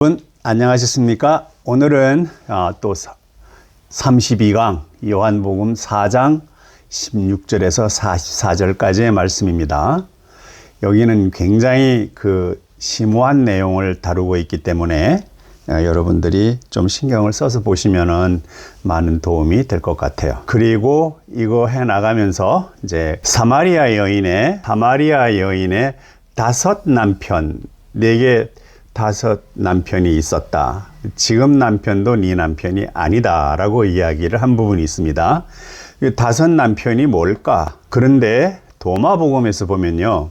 여러분 안녕하셨습니까? 오늘은 또 32강 요한복음 4장 16절에서 44절까지의 말씀입니다. 여기는 굉장히 심오한 내용을 다루고 있기 때문에 여러분들이 좀 신경을 써서 보시면은 많은 도움이 될 것 같아요. 그리고 이거 해 나가면서 이제 사마리아 여인의 다섯 남편, 다섯 남편이 있었다. 지금 남편도 네 남편이 아니다 라고 이야기를 한 부분이 있습니다. 다섯 남편이 뭘까? 그런데 도마복음에서 보면요,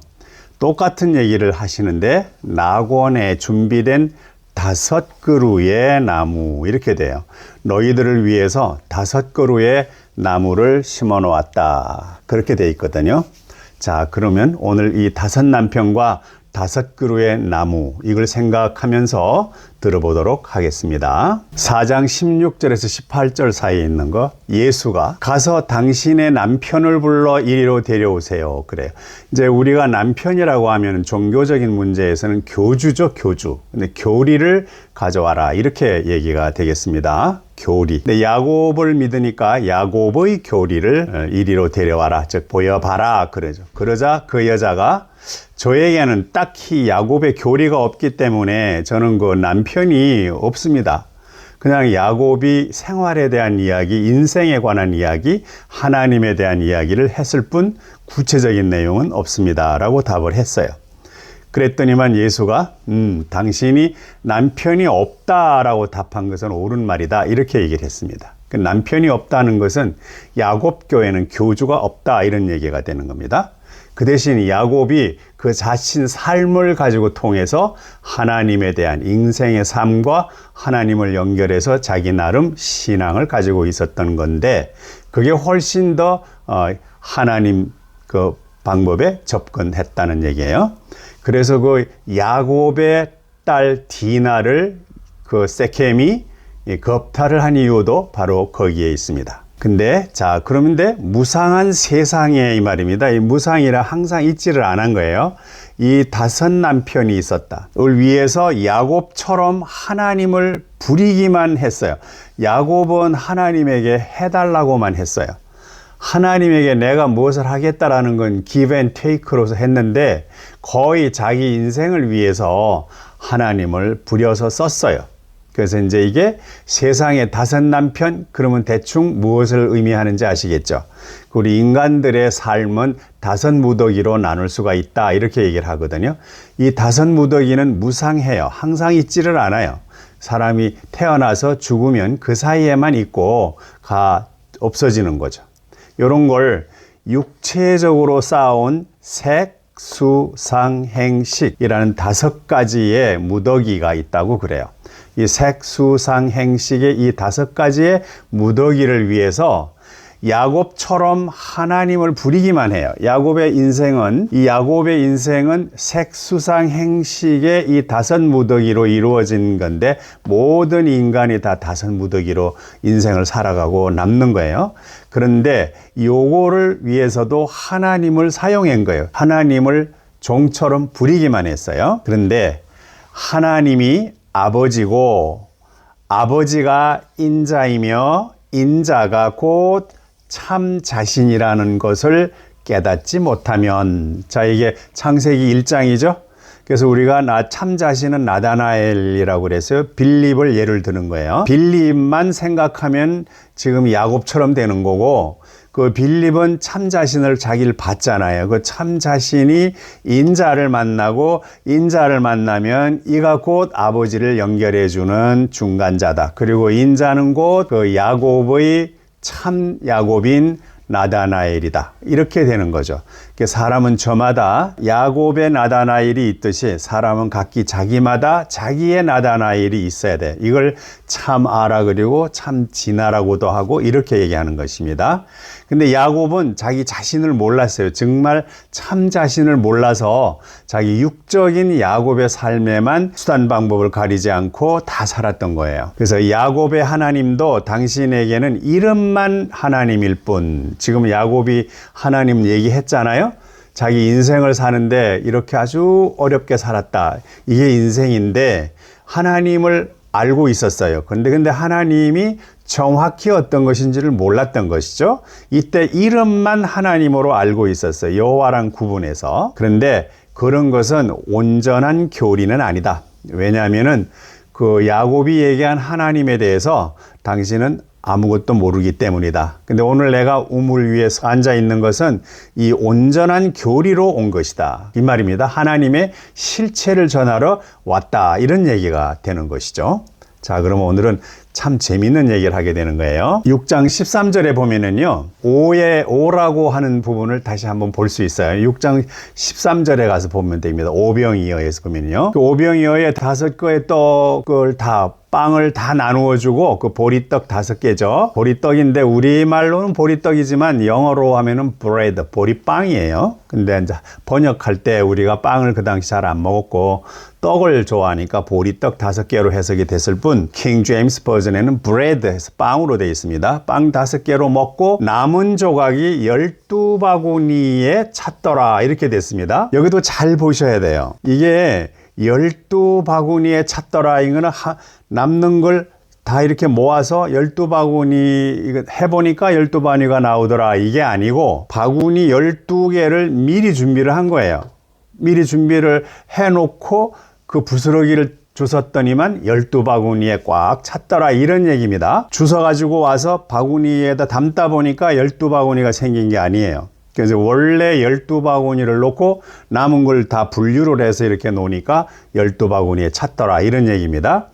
똑같은 얘기를 하시는데 낙원에 준비된 5그루의 나무 이렇게 돼요. 너희들을 위해서 5그루의 나무를 심어 놓았다, 그렇게 돼 있거든요. 자, 그러면 오늘 이 5남편과 5그루의 나무, 이걸 생각하면서 들어보도록 하겠습니다. 4장 16절에서 18절 사이에 있는 거, 예수가 가서 당신의 남편을 불러 이리로 데려오세요, 그래요. 이제 우리가 남편이라고 하면 종교적인 문제에서는 교주죠, 교주. 근데 교리를 가져와라, 이렇게 얘기가 되겠습니다. 교리. 근데 야곱을 믿으니까 야곱의 교리를 이리로 데려와라, 즉 보여봐라, 그러죠. 그러자 그 여자가 저에게는 딱히 야곱의 교리가 없기 때문에 저는 그 남편이 없습니다. 그냥 야곱이 생활에 대한 이야기, 인생에 관한 이야기, 하나님에 대한 이야기를 했을 뿐 구체적인 내용은 없습니다 라고 답을 했어요. 그랬더니만 예수가 당신이 남편이 없다라고 답한 것은 옳은 말이다, 이렇게 얘기를 했습니다. 그 남편이 없다는 것은 야곱 교회는 교주가 없다, 이런 얘기가 되는 겁니다. 그 대신 야곱이 그 자신 삶을 가지고 통해서 하나님에 대한 인생의 삶과 하나님을 연결해서 자기 나름 신앙을 가지고 있었던 건데, 그게 훨씬 더 하나님 그 방법에 접근했다는 얘기예요. 그래서 그 야곱의 딸 디나를 그 세켐이 겁탈을 한 이유도 바로 거기에 있습니다. 근데 그러면 무상한 세상에, 이 말입니다. 이 무상이라 항상 있지를 않은 거예요. 이 5남편이 있었다. 을 위해서 야곱처럼 하나님을 부리기만 했어요. 야곱은 하나님에게 해달라고만 했어요. 하나님에게 내가 무엇을 하겠다라는 건 give and take로서 했는데, 거의 자기 인생을 위해서 하나님을 부려서 썼어요. 그래서 이제 이게 세상의 5남편, 그러면 대충 무엇을 의미하는지 아시겠죠? 우리 인간들의 삶은 5무더기로 나눌 수가 있다, 이렇게 얘기를 하거든요. 이 5무더기는 무상해요. 항상 있지를 않아요. 사람이 태어나서 죽으면 그 사이에만 있고 없어지는 거죠. 이런 걸 육체적으로 쌓아온 색수상행식이라는 5가지의 무더기가 있다고 그래요. 이 색수상행식의 이 5가지의 무더기를 위해서 야곱처럼 하나님을 부리기만 해요. 야곱의 인생은 색수상행식의 이 5무더기로 이루어진 건데, 모든 인간이 다 5무더기로 인생을 살아가고 남는 거예요. 그런데 요거를 위해서도 하나님을 사용한 거예요. 하나님을 종처럼 부리기만 했어요. 그런데 하나님이 아버지고, 아버지가 인자이며 인자가 곧 참 자신이라는 것을 깨닫지 못하면, 이게 창세기 1장이죠. 그래서 우리가 참 자신은 나다나엘이라고 그랬어요. 빌립을 예를 드는 거예요. 빌립만 생각하면 지금 야곱처럼 되는 거고, 그 빌립은 참 자신을 자기를 봤잖아요. 그 참 자신이 인자를 만나고, 인자를 만나면 이가 곧 아버지를 연결해 주는 중간자다. 그리고 인자는 곧 그 야곱의 참 야곱인 나다나엘이다, 이렇게 되는 거죠. 사람은 저마다 야곱의 나다나엘이 있듯이 사람은 각기 자기마다 자기의 나다나엘이 있어야 돼. 이걸 참아라, 그리고 참지나라고도 하고 이렇게 얘기하는 것입니다. 근데 야곱은 자기 자신을 몰랐어요. 정말 참 자신을 몰라서 자기 육적인 야곱의 삶에만 수단 방법을 가리지 않고 다 살았던 거예요. 그래서 야곱의 하나님도 당신에게는 이름만 하나님일 뿐, 지금 야곱이 하나님 얘기했잖아요. 자기 인생을 사는데 이렇게 아주 어렵게 살았다, 이게 인생인데 하나님을 알고 있었어요. 근데 하나님이 정확히 어떤 것인지를 몰랐던 것이죠. 이때 이름만 하나님으로 알고 있었어요. 여호와랑 구분해서. 그런데 그런 것은 온전한 교리는 아니다. 왜냐하면은 그 야곱이 얘기한 하나님에 대해서 당신은 아무것도 모르기 때문이다. 근데 오늘 내가 우물 위에 앉아 있는 것은 이 온전한 교리로 온 것이다. 이 말입니다. 하나님의 실체를 전하러 왔다. 이런 얘기가 되는 것이죠. 자, 그러면 오늘은 참 재미있는 얘기를 하게 되는 거예요. 6장 13절에 보면은요, 오라고 하는 부분을 다시 한번 볼 수 있어요. 6장 13절에 가서 보면 됩니다. 오병이어에서 보면요. 그 오병이어에 5개의 떡을 빵을 다 나누어 주고 그 보리떡 5개죠. 보리떡인데 우리말로는 보리떡이지만 영어로 하면은 bread, 보리빵이에요. 근데 이제 번역할 때 우리가 빵을 그 당시 잘 안 먹었고 떡을 좋아하니까 보리떡 5개로 해석이 됐을 뿐 킹 제임스 버전에는 bread 해서 빵으로 되어 있습니다. 빵 5개로 먹고 남은 조각이 12바구니에 찼더라 이렇게 됐습니다. 여기도 잘 보셔야 돼요. 이게 12바구니에 찼더라 이거는 남는 걸 다 이렇게 모아서 12바구니 해보니까 12바구니가 나오더라 이게 아니고 바구니 12개를 미리 준비를 한 거예요. 미리 준비를 해놓고 그 부스러기를 주웠더니만 12바구니에 꽉 찼더라 이런 얘기입니다. 주워가지고 와서 바구니에다 담다 보니까 12바구니가 생긴 게 아니에요. 그래서 원래 12바구니를 놓고 남은 걸 다 분류를 해서 이렇게 놓으니까 12바구니에 찼더라 이런 얘기입니다.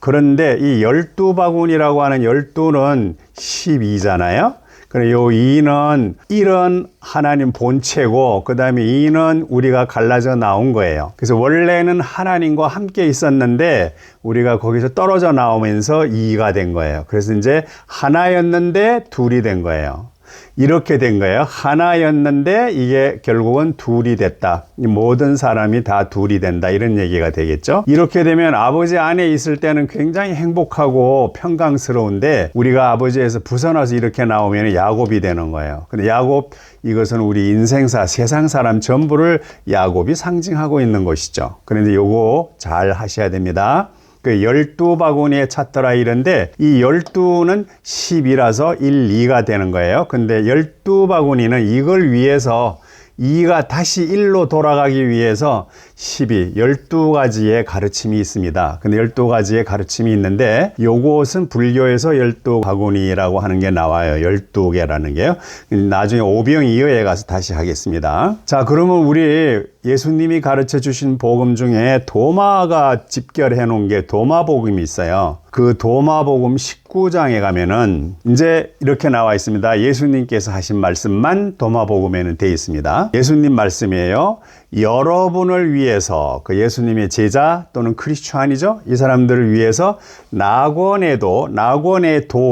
그런데 이 12바구니라고 하는 12는 12잖아요. 그래 요 2는 1은 하나님 본체고 그 다음에 2는 우리가 갈라져 나온 거예요. 그래서 원래는 하나님과 함께 있었는데 우리가 거기서 떨어져 나오면서 2가 된 거예요. 그래서 이제 하나였는데 둘이 된 거예요. 이렇게 된 거예요. 하나였는데 이게 결국은 둘이 됐다. 모든 사람이 다 둘이 된다. 이런 얘기가 되겠죠. 이렇게 되면 아버지 안에 있을 때는 굉장히 행복하고 평강스러운데 우리가 아버지에서 벗어나서 이렇게 나오면 야곱이 되는 거예요. 근데 야곱 이것은 우리 인생사 세상 사람 전부를 야곱이 상징하고 있는 것이죠. 그런데 요거 잘 하셔야 됩니다. 그 12바구니에 찼더라 이런데 이 12는 10이라서 1, 2가 되는 거예요. 근데 12바구니는 이걸 위해서 2가 다시 1로 돌아가기 위해서 12가지의 가르침이 있습니다. 근데 12가지의 가르침이 있는데 요것은 불교에서 12바구니라고 하는 게 나와요. 12개라는 게요. 나중에 오병이어에 가서 다시 하겠습니다. 자, 그러면 우리 예수님이 가르쳐 주신 복음 중에 도마가 집결해 놓은 게 도마복음이 있어요. 그 도마복음 19장에 가면은 이제 이렇게 나와 있습니다. 예수님께서 하신 말씀만 도마복음에는 되어 있습니다. 예수님 말씀이에요. 여러분을 위해서 그 예수님의 제자 또는 크리스찬이죠. 이 사람들을 위해서 낙원에도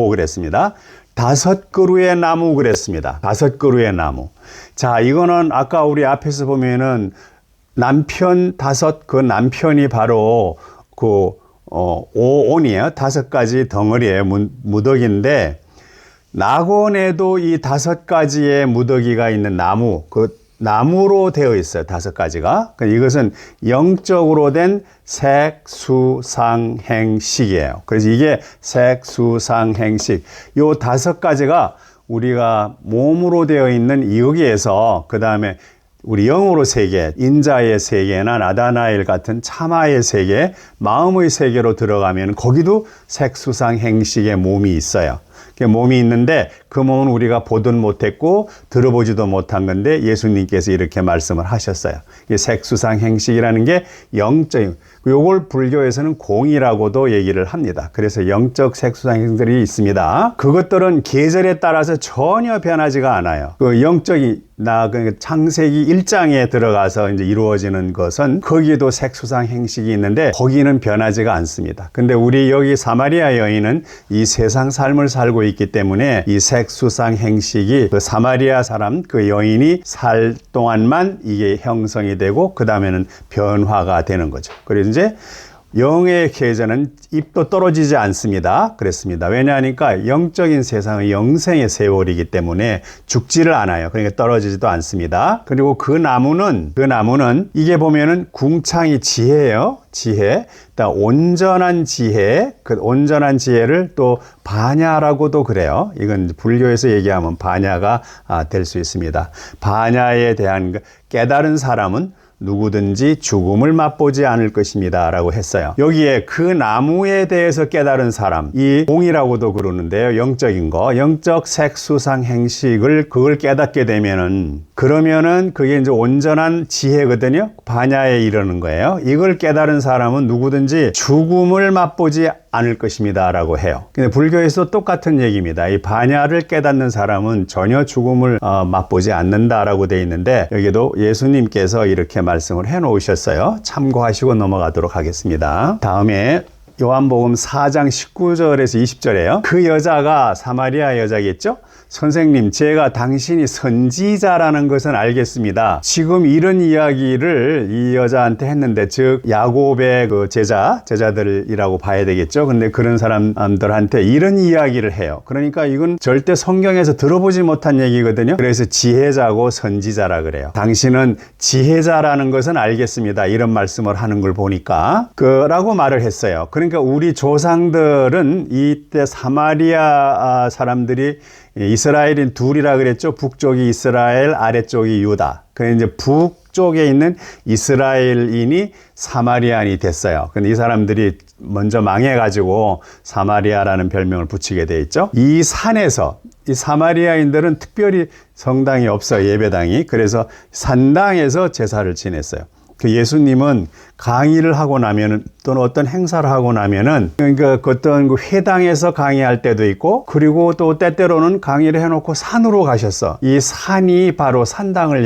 그랬습니다. 5그루의 나무 그랬습니다. 5그루의 나무. 자, 이거는 아까 우리 앞에서 보면은 남편 5, 그 남편이 바로 그 오온이에요. 5가지 덩어리의 무더기인데 낙원에도 이 5가지의 무더기가 있는 나무, 그 나무로 되어 있어요. 5가지가. 이것은 영적으로 된 색수상행식이에요. 그래서 이게 색수상행식. 요 5가지가 우리가 몸으로 되어 있는 여기에서 그 다음에 우리 영으로 세계, 인자의 세계나 나다나엘 같은 참아의 세계, 마음의 세계로 들어가면 거기도 색수상행식의 몸이 있어요. 그 몸이 있는데 그 몸은 우리가 보든 못했고 들어보지도 못한 건데 예수님께서 이렇게 말씀을 하셨어요. 이 색수상행식이라는 게 영적인, 요걸 불교에서는 공이라고도 얘기를 합니다. 그래서 영적 색수상행식들이 있습니다. 그것들은 계절에 따라서 전혀 변하지가 않아요. 그 영적인 창세기 1장에 들어가서 이제 이루어지는 것은 거기에도 색수상 행식이 있는데 거기는 변하지가 않습니다. 근데 우리 여기 사마리아 여인은 이 세상 삶을 살고 있기 때문에 이 색수상 행식이 그 사마리아 사람 그 여인이 살 동안만 이게 형성이 되고 그 다음에는 변화가 되는 거죠. 그래서 이제 영의 계절은 입도 떨어지지 않습니다. 그랬습니다. 왜냐하니까 영적인 세상은 영생의 세월이기 때문에 죽지를 않아요. 그러니까 떨어지지도 않습니다. 그리고 그 나무는 이게 보면은 궁창이 지혜예요. 지혜. 온전한 지혜, 그 온전한 지혜를 또 반야라고도 그래요. 이건 불교에서 얘기하면 반야가 될 수 있습니다. 반야에 대한 깨달은 사람은 누구든지 죽음을 맛보지 않을 것입니다 라고 했어요. 여기에 그 나무에 대해서 깨달은 사람, 이 공이라고도 그러는데요. 영적인 거, 영적 색수상 행식을 그걸 깨닫게 되면은 그러면은 그게 이제 온전한 지혜거든요. 반야에 이르는 거예요. 이걸 깨달은 사람은 누구든지 죽음을 맛보지 않을 것입니다 라고 해요. 근데 불교에서 똑같은 얘기입니다. 이 반야를 깨닫는 사람은 전혀 죽음을 맛보지 않는다라고 되어 있는데 여기도 예수님께서 이렇게 말씀을 해 놓으셨어요. 참고하시고 넘어가도록 하겠습니다. 다음에 요한복음 4장 19절에서 20절이에요. 그 여자가 사마리아 여자겠죠? 선생님, 제가 당신이 선지자라는 것은 알겠습니다. 지금 이런 이야기를 이 여자한테 했는데, 즉 야곱의 그 제자들이라고 봐야 되겠죠. 근데 그런 사람들한테 이런 이야기를 해요. 그러니까 이건 절대 성경에서 들어보지 못한 얘기거든요. 그래서 지혜자고 선지자라 그래요. 당신은 지혜자라는 것은 알겠습니다. 이런 말씀을 하는 걸 보니까 라고 말을 했어요. 그러니까 우리 조상들은 이때 사마리아 사람들이 이스라엘인 둘이라 그랬죠. 북쪽이 이스라엘, 아래쪽이 유다. 그래서 이제 북쪽에 있는 이스라엘인이 사마리아인이 됐어요. 근데 이 사람들이 먼저 망해가지고 사마리아라는 별명을 붙이게 돼 있죠. 이 산에서 이 사마리아인들은 특별히 성당이 없어요. 예배당이. 그래서 산당에서 제사를 지냈어요. 그 예수님은 강의를 하고 나면은 또는 어떤 행사를 하고 나면은 그러니까 어떤 그 회당에서 강의할 때도 있고 그리고 또 때때로는 강의를 해놓고 산으로 가셨어. 이 산이 바로 산당을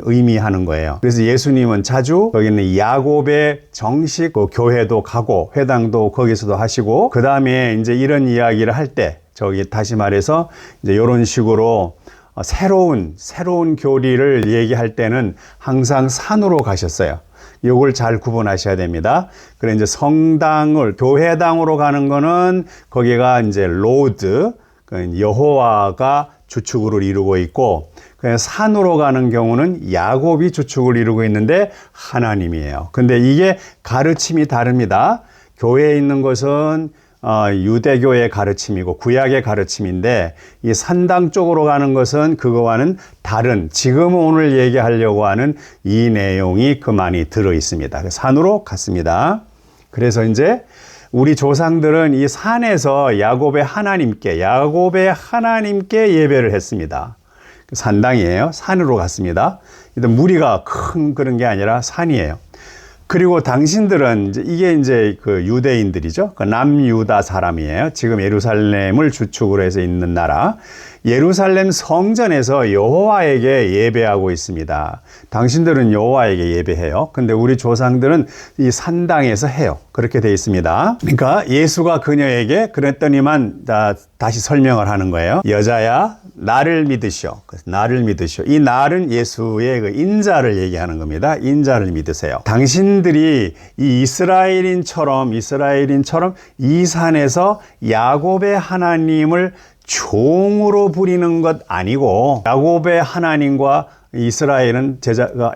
의미하는 거예요. 그래서 예수님은 자주 거기는 야곱의 정식 교회도 가고 회당도 거기서도 하시고 그 다음에 이제 이런 이야기를 할 때 다시 말해서 이제 이런 식으로 새로운 교리를 얘기할 때는 항상 산으로 가셨어요. 이걸 잘 구분하셔야 됩니다. 그래 이제 성당을 교회당으로 가는 거는 거기가 이제 로드, 여호와가 주축으로 이루고 있고 그냥 산으로 가는 경우는 야곱이 주축을 이루고 있는데 하나님이에요. 근데 이게 가르침이 다릅니다. 교회에 있는 것은 유대교의 가르침이고 구약의 가르침인데 이 산당 쪽으로 가는 것은 그거와는 다른 지금 오늘 얘기하려고 하는 이 내용이 그 많이 들어 있습니다. 산으로 갔습니다. 그래서 이제 우리 조상들은 이 산에서 야곱의 하나님께 예배를 했습니다. 산당이에요. 산으로 갔습니다. 무리가 큰 그런 게 아니라 산이에요. 그리고 당신들은 이게 이제 그 유대인들이죠. 그 남유다 사람이에요. 지금 예루살렘을 주축으로 해서 있는 나라. 예루살렘 성전에서 여호와에게 예배하고 있습니다. 당신들은 여호와에게 예배해요. 근데 우리 조상들은 이 산당에서 해요. 그렇게 되어 있습니다. 그러니까 예수가 그녀에게 그랬더니만 다시 설명을 하는 거예요. 여자야, 나를 믿으시오. 나를 믿으시오. 이 나는 예수의 그 인자를 얘기하는 겁니다. 인자를 믿으세요. 당신들이 이 이스라엘인처럼 이 산에서 야곱의 하나님을 종으로 부리는 것 아니고 야곱의 하나님과 이스라엘은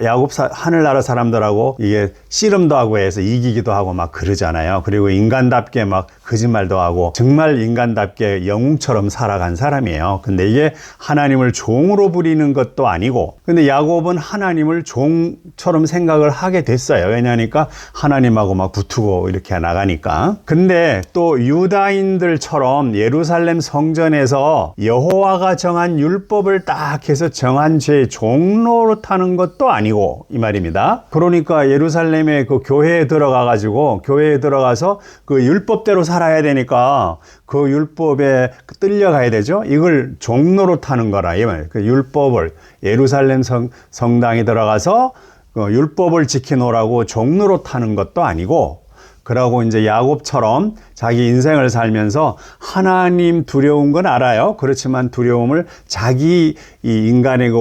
야곱 하늘나라 사람들하고 이게 씨름도 하고 해서 이기기도 하고 막 그러잖아요. 그리고 인간답게 막 거짓말도 하고 정말 인간답게 영웅처럼 살아간 사람이에요. 근데 이게 하나님을 종으로 부리는 것도 아니고 근데 야곱은 하나님을 종처럼 생각을 하게 됐어요. 왜냐하니까 하나님하고 막 붙고 이렇게 나가니까. 근데 또 유다인들처럼 예루살렘 성전에서 여호와가 정한 율법을 딱 해서 정한 죄의 종노릇하는 것도 아니고 이 말입니다. 그러니까 예루살렘의 그 교회에 들어가서 그 율법대로 살아야 되니까 그 율법에 끌려가야 되죠. 이걸 종노릇하는 거라 이 말. 그 율법을 예루살렘 성당에 들어가서 그 율법을 지키노라고 종노릇하는 것도 아니고. 그러고 이제 야곱처럼 자기 인생을 살면서 하나님 두려운 건 알아요. 그렇지만 두려움을 자기 이 인간의 그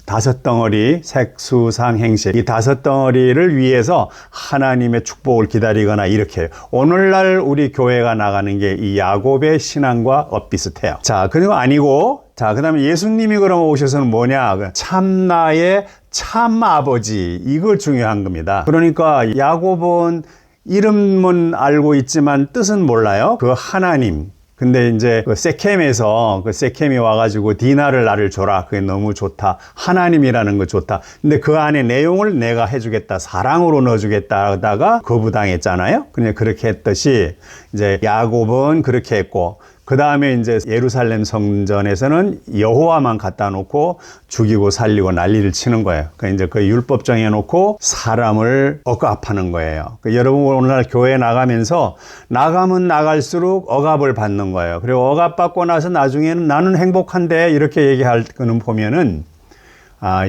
다섯 덩어리 색수상행실, 이 다섯 덩어리를 위해서 하나님의 축복을 기다리거나 이렇게 해요. 오늘날 우리 교회가 나가는 게 이 야곱의 신앙과 엇비슷해요. 자, 그리고 아니고, 자, 그 다음에 예수님이 그럼 오셔서는 뭐냐? 참나의 참 아버지, 이거 중요한 겁니다. 그러니까 야곱은 이름은 알고 있지만 뜻은 몰라요. 그 하나님. 근데 이제 그 세켐에서 그 세켐이 와가지고 디나를 나를 줘라. 그게 너무 좋다. 하나님이라는 거 좋다. 근데 그 안에 내용을 내가 해주겠다. 사랑으로 넣어주겠다 하다가 거부당했잖아요. 그냥 그렇게 했듯이 이제 야곱은 그렇게 했고, 그 다음에 이제 예루살렘 성전에서는 여호와만 갖다 놓고 죽이고 살리고 난리를 치는 거예요. 이제 그 율법 정해놓고 사람을 억압하는 거예요. 여러분 오늘날 교회 나가면서 나가면 나갈수록 억압을 받는 거예요. 그리고 억압받고 나서 나중에는 나는 행복한데 이렇게 얘기할 거는 보면은,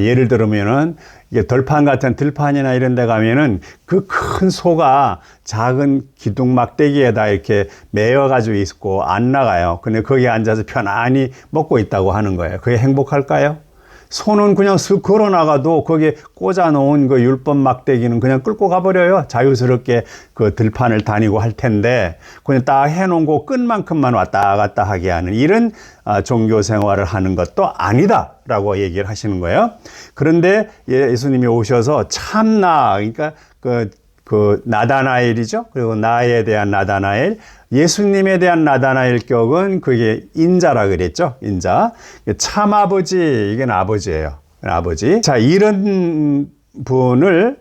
예를 들면은 이게 들판 같은 들판이나 이런 데 가면은 그 큰 소가 작은 기둥 막대기에다 이렇게 매여가지고 있고 안 나가요. 근데 거기에 앉아서 편안히 먹고 있다고 하는 거예요. 그게 행복할까요? 소는 그냥 슥 걸어 나가도 거기에 꽂아 놓은 그 율법 막대기는 그냥 끌고 가버려요. 자유스럽게 그 들판을 다니고 할 텐데, 그냥 딱 해놓은 거 끝만큼만 왔다 갔다 하게 하는 이런 종교 생활을 하는 것도 아니다라고 얘기를 하시는 거예요. 그런데 예수님이 오셔서 참나, 그러니까 그 나다나엘이죠. 그리고 나에 대한 나다나엘, 예수님에 대한 나다나엘 격은 그게 인자라 그랬죠. 인자. 참아버지, 이게 아버지예요. 아버지. 자, 이런 분을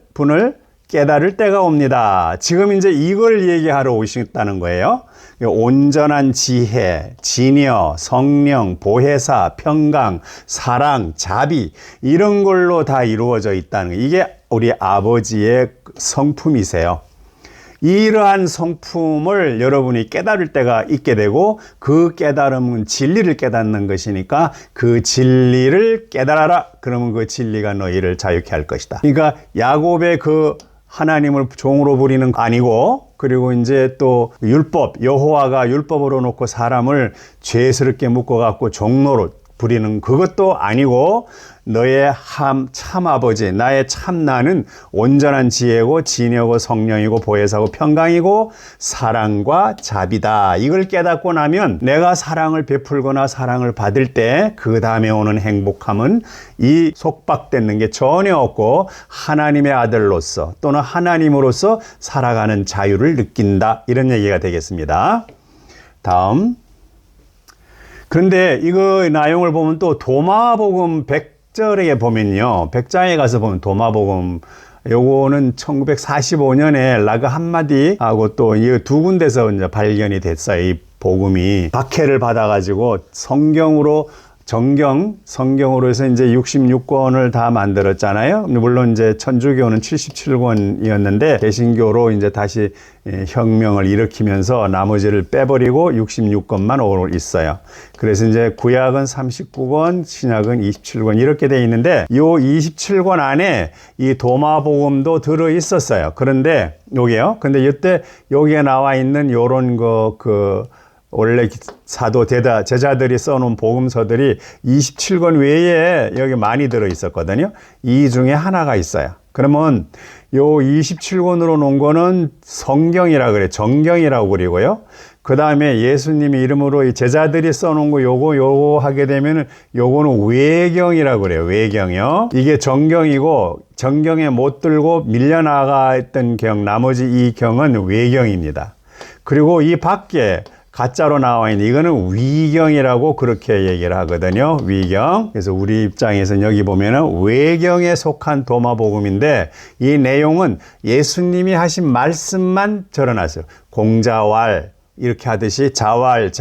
깨달을 때가 옵니다. 지금 이제 이걸 얘기하러 오셨다는 거예요. 온전한 지혜, 진여, 성령, 보혜사, 평강, 사랑, 자비, 이런 걸로 다 이루어져 있다는 거예요. 이게 우리 아버지의 성품이세요. 이러한 성품을 여러분이 깨달을 때가 있게 되고, 그 깨달음은 진리를 깨닫는 것이니까 그 진리를 깨달아라. 그러면 그 진리가 너희를 자유케 할 것이다. 그러니까 야곱의 그 하나님을 종으로 부리는 거 아니고, 그리고 이제 또 율법, 여호와가 율법으로 놓고 사람을 죄스럽게 묶어갖고 종로로 부리는 그것도 아니고, 너의 참 아버지, 나의 참나는 온전한 지혜고 진여고 성령이고 보혜사고 평강이고 사랑과 자비다. 이걸 깨닫고 나면 내가 사랑을 베풀거나 사랑을 받을 때 그 다음에 오는 행복함은 이 속박되는 게 전혀 없고, 하나님의 아들로서 또는 하나님으로서 살아가는 자유를 느낀다. 이런 얘기가 되겠습니다. 다음. 그런데 이거 내용을 보면 또 도마복음 100절에 보면요. 100장에 가서 보면 도마복음, 요거는 1945년에 라그 한마디하고 또 이 두 군데서 이제 발견이 됐어요. 이 복음이 박해를 받아가지고 성경으로 해서 이제 66권을 다 만들었잖아요. 물론 이제 천주교는 77권이었는데 개신교로 이제 다시 혁명을 일으키면서 나머지를 빼버리고 66권만 오고 있어요. 그래서 이제 구약은 39권, 신약은 27권 이렇게 돼 있는데, 이 27권 안에 이 도마복음도 들어 있었어요. 그런데 요게요. 근데 이때 여기에 나와 있는 요런 원래 사도 제자들이 써놓은 복음서들이 27권 외에 여기 많이 들어 있었거든요. 이 중에 하나가 있어요. 그러면 요 27권으로 놓은 거는 성경이라 그래. 정경이라고 그리고요. 그 다음에 예수님이 이름으로 이 제자들이 써놓은 거 요거 하게 되면은 요거는 외경이라고 그래요. 외경이요. 이게 정경이고, 정경에 못 들고 밀려나가 있던 경, 나머지 이 경은 외경입니다. 그리고 이 밖에 가짜로 나와 있는 이거는 위경이라고 그렇게 얘기를 하거든요. 위경. 그래서 우리 입장에서는 여기 보면은 외경에 속한 도마복음인데, 이 내용은 예수님이 하신 말씀만 적어놨어요. 공자왈 이렇게 하듯이 자왈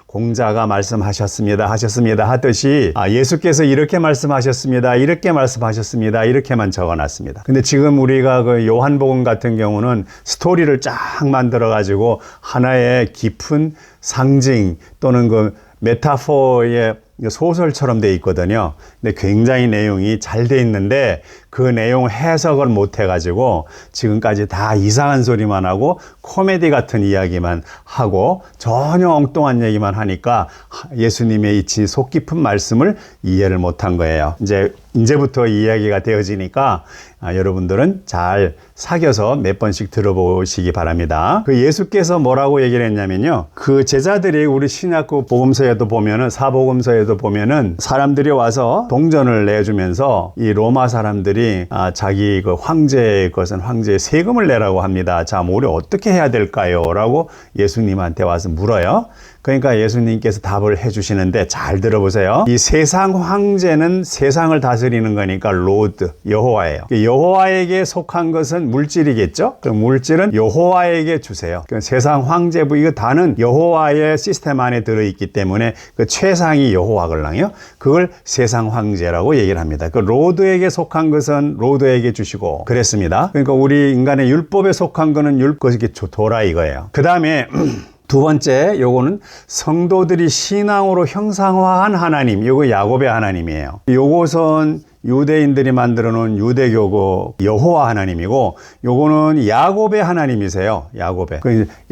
공자가 말씀하셨습니다 하듯이 예수께서 이렇게 말씀하셨습니다 이렇게만 적어놨습니다. 근데 지금 우리가 그 요한복음 같은 경우는 스토리를 쫙 만들어 가지고 하나의 깊은 상징 또는 그 메타포의 소설처럼 돼 있거든요. 근데 굉장히 내용이 잘 돼 있는데, 그 내용 해석을 못 해가지고 지금까지 다 이상한 소리만 하고 코미디 같은 이야기만 하고 전혀 엉뚱한 얘기만 하니까 예수님의 이 속 깊은 말씀을 이해를 못한 거예요. 이제부터 이야기가 되어지니까 여러분들은 잘 사겨서 몇 번씩 들어보시기 바랍니다. 그 예수께서 뭐라고 얘기를 했냐면요. 그 제자들이 우리 신약국 복음서에도 보면은, 사복음서에도 보면은 사람들이 와서 동전을 내주면서 이 로마 사람들이 자기 그 황제의 것은 황제의 세금을 내라고 합니다. 자, 우리 어떻게 해야 될까요? 라고 예수님한테 와서 물어요. 그러니까 예수님께서 답을 해주시는데 잘 들어보세요. 이 세상 황제는 세상을 다스리는 거니까 로드, 여호와예요. 여호와에게 속한 것은 물질이겠죠? 그 물질은 여호와에게 주세요. 그 세상 황제부, 이거 다는 여호와의 시스템 안에 들어있기 때문에 그 최상이 여호와걸랑요. 그걸 세상 황제라고 얘기를 합니다. 그 로드에게 속한 것은 로드에게 주시고 그랬습니다. 그러니까 우리 인간의 율법에 속한 거는 율법이 도라 이거예요. 그 다음에 두 번째, 요거는 성도들이 신앙으로 형상화한 하나님, 요거 야곱의 하나님이에요. 요것은 유대인들이 만들어 놓은 유대교고 여호와 하나님이고, 요거는 야곱의 하나님이세요.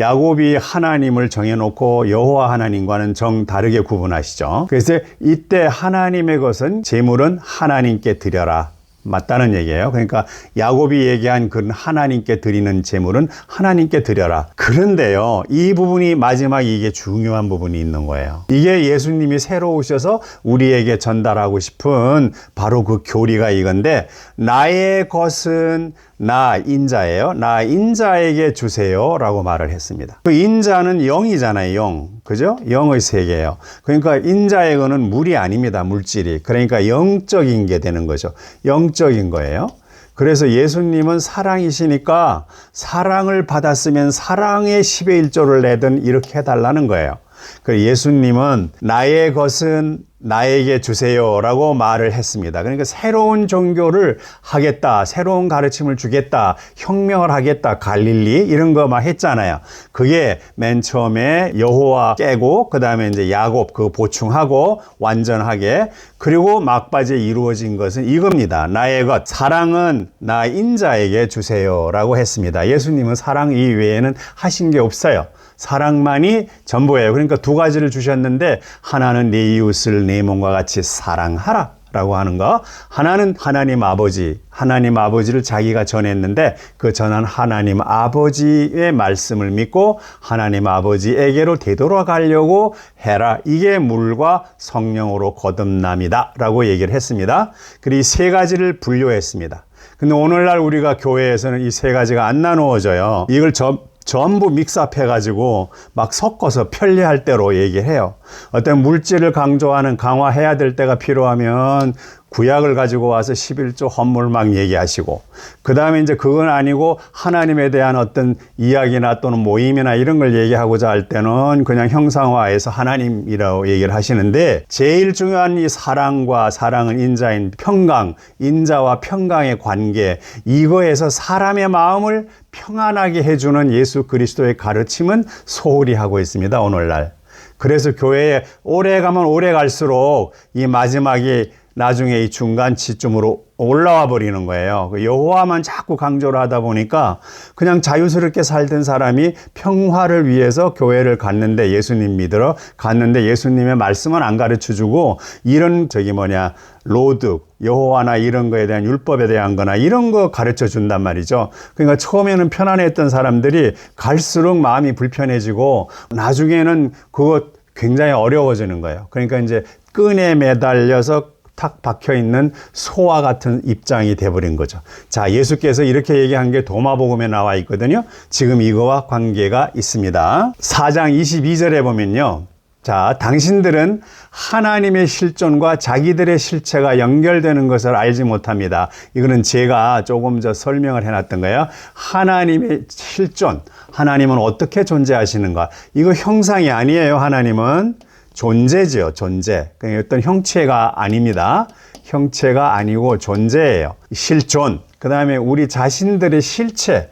야곱이 하나님을 정해놓고 여호와 하나님과는 정 다르게 구분하시죠. 그래서 이때 하나님의 것은 재물은 하나님께 드려라. 맞다는 얘기예요. 그러니까 야곱이 얘기한 그런 하나님께 드리는 제물은 하나님께 드려라. 그런데요, 이 부분이 마지막 이게 중요한 부분이 있는 거예요. 이게 예수님이 새로 오셔서 우리에게 전달하고 싶은 바로 그 교리가 이건데, 나의 것은 나 인자예요. 나 인자에게 주세요 라고 말을 했습니다. 그 인자는 영이잖아요. 영. 그죠? 영의 세계예요. 그러니까 인자의 거는 물이 아닙니다. 물질이. 그러니까 영적인 게 되는 거죠. 영적인 거예요. 그래서 예수님은 사랑이시니까 사랑을 받았으면 사랑의 10의 1조를 내든 이렇게 해달라는 거예요. 그래서 예수님은 나의 것은 나에게 주세요 라고 말을 했습니다. 그러니까 새로운 종교를 하겠다, 새로운 가르침을 주겠다, 혁명을 하겠다, 갈릴리 이런 거 막 했잖아요. 그게 맨 처음에 여호와 깨고 그 다음에 이제 야곱 그 보충하고 완전하게, 그리고 막바지에 이루어진 것은 이겁니다. 나의 것, 사랑은 나 인자에게 주세요 라고 했습니다. 예수님은 사랑 이외에는 하신 게 없어요. 사랑만이 전부예요. 그러니까 두 가지를 주셨는데, 하나는 내 이웃을 내 몸과 같이 사랑하라 라고 하는 거, 하나는 하나님 아버지를 자기가 전했는데 그 전한 하나님 아버지의 말씀을 믿고 하나님 아버지에게로 되돌아가려고 해라. 이게 물과 성령으로 거듭남이다 라고 얘기를 했습니다. 그리고 이 세 가지를 분류했습니다. 근데 오늘날 우리가 교회에서는 이 세 가지가 안 나누어져요. 이걸 전부 믹스업해가지고 막 섞어서 편리할 대로 얘기해요. 어떤 물질을 강화해야 될 때가 필요하면 구약을 가지고 와서 11조 헌물 막 얘기하시고, 그 다음에 이제 그건 아니고 하나님에 대한 어떤 이야기나 또는 모임이나 이런 걸 얘기하고자 할 때는 그냥 형상화해서 하나님이라고 얘기를 하시는데, 제일 중요한 이 사랑은 인자인 평강, 인자와 평강의 관계, 이거에서 사람의 마음을 평안하게 해주는 예수 그리스도의 가르침은 소홀히 하고 있습니다, 오늘날. 그래서 교회에 오래 가면 오래 갈수록 이 마지막이 나중에 이 중간치쯤으로 올라와 버리는 거예요. 여호와만 자꾸 강조를 하다 보니까 그냥 자유스럽게 살던 사람이 평화를 위해서 교회를 갔는데, 예수님 믿으러 갔는데 예수님의 말씀은 안 가르쳐주고 이런 로드, 여호와나 이런 거에 대한 율법에 대한 거나 이런 거 가르쳐 준단 말이죠. 그러니까 처음에는 편안했던 사람들이 갈수록 마음이 불편해지고 나중에는 그거 굉장히 어려워지는 거예요. 그러니까 이제 끈에 매달려서 탁 박혀있는 소와 같은 입장이 돼버린 거죠. 자, 예수께서 이렇게 얘기한 게 도마복음에 나와 있거든요. 지금 이거와 관계가 있습니다. 4장 22절에 보면요. 자, 당신들은 하나님의 실존과 자기들의 실체가 연결되는 것을 알지 못합니다. 이거는 제가 조금 더 설명을 해놨던 거예요. 하나님의 실존, 하나님은 어떻게 존재하시는가. 이거 형상이 아니에요. 하나님은 존재죠, 존재. 그러니까 어떤 형체가 아닙니다. 형체가 아니고 존재예요. 실존. 그 다음에 우리 자신들의 실체.